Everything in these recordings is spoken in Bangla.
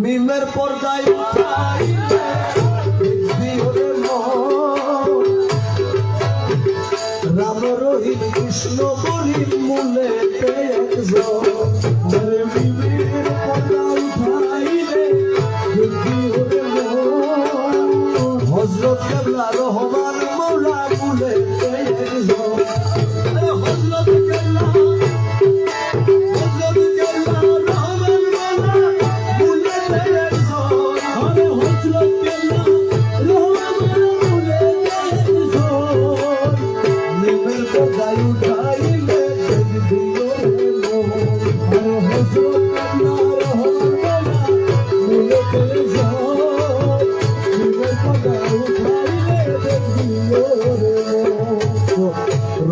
মিমের পর্দায় রাম রহিম কৃষ্ণ করিম মূলে মিমের পর্দা উঠাইলে হযরত কেবলা রহমান মৌলা মূলে হযরত কেবলা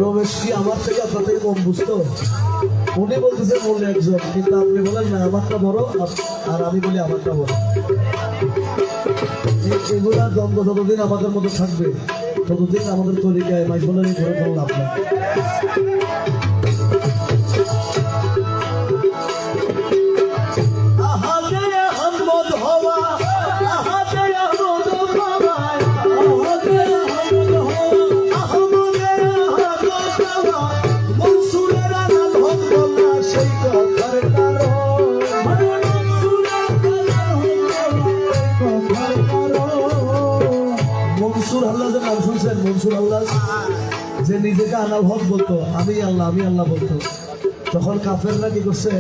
রমেশ কি আমার থেকে আপনার থেকে কম বুঝতো? উনি বলতেছে বললে একজন, কিন্তু আপনি বলেন না আমারটা বড় আর আমি বলি আমারটা বড়। এগুলা দ্বন্দ্ব যতদিন আমাদের মধ্যে থাকবে ততদিন আমাদের তরিকায় মাইফুলের ঘরে কোনো লাভ নেই। মনসুর আল্লাহ যে নিজেকে আনাল হক বলতো, আমি আল্লাহ বলতো, তখন কাফেররা কি করছে,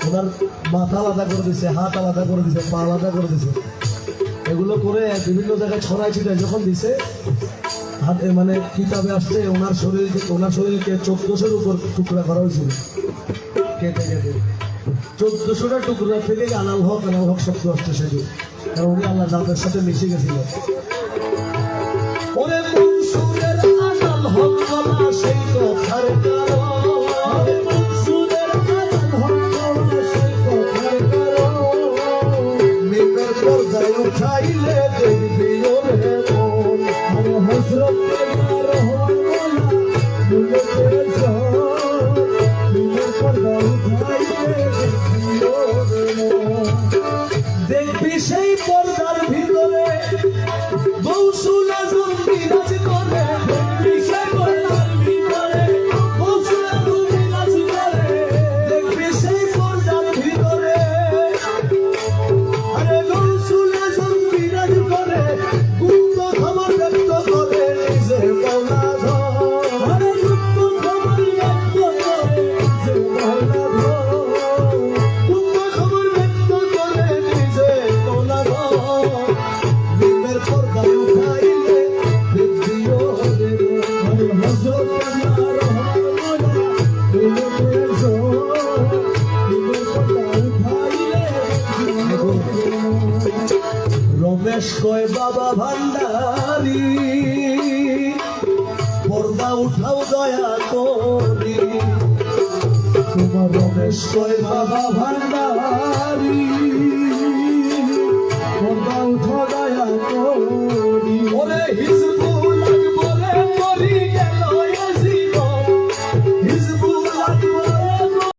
ওনার মাথা আলাদা করে দিছে, হাত আলাদা করে দিছে, পা আলাদা করে দিছে, এগুলো করে বিভিন্ন জায়গায় ছড়াই ছিটায় যখন দিছে, হাতে মানে কিতাবে আসছে ওনার শরীরকে 1400-এর উপর টুকরা করা হয়েছিল, কেটে 1400টা টুকরা থেকে আনাল হক শব্দ আসছে সেগুলো, কারণ উনি আল্লাহ নামের সাথে মিশে গেছিল। দেখবি সেই পর্দার ভিতরে গৌসুল আজম বিরাজ করে, দেখবি সেই পর্দার ভিতরে গৌসুল আজম বিরাজ করে, দেখবি সেই পর্দার ভিতরে আরে গৌসুল আজম বিরাজ করে, গুপ্ত খবর ব্যক্ত করে নিজে মৌলা আরে গুপ্ত খবর ব্যক্ত করে নিজে মৌলা রমেশ কয় বাবা ভান্ডারি পর্দা উঠাও দয়া করি, তোমার রমেশ কয় বাবা ভান্ডারি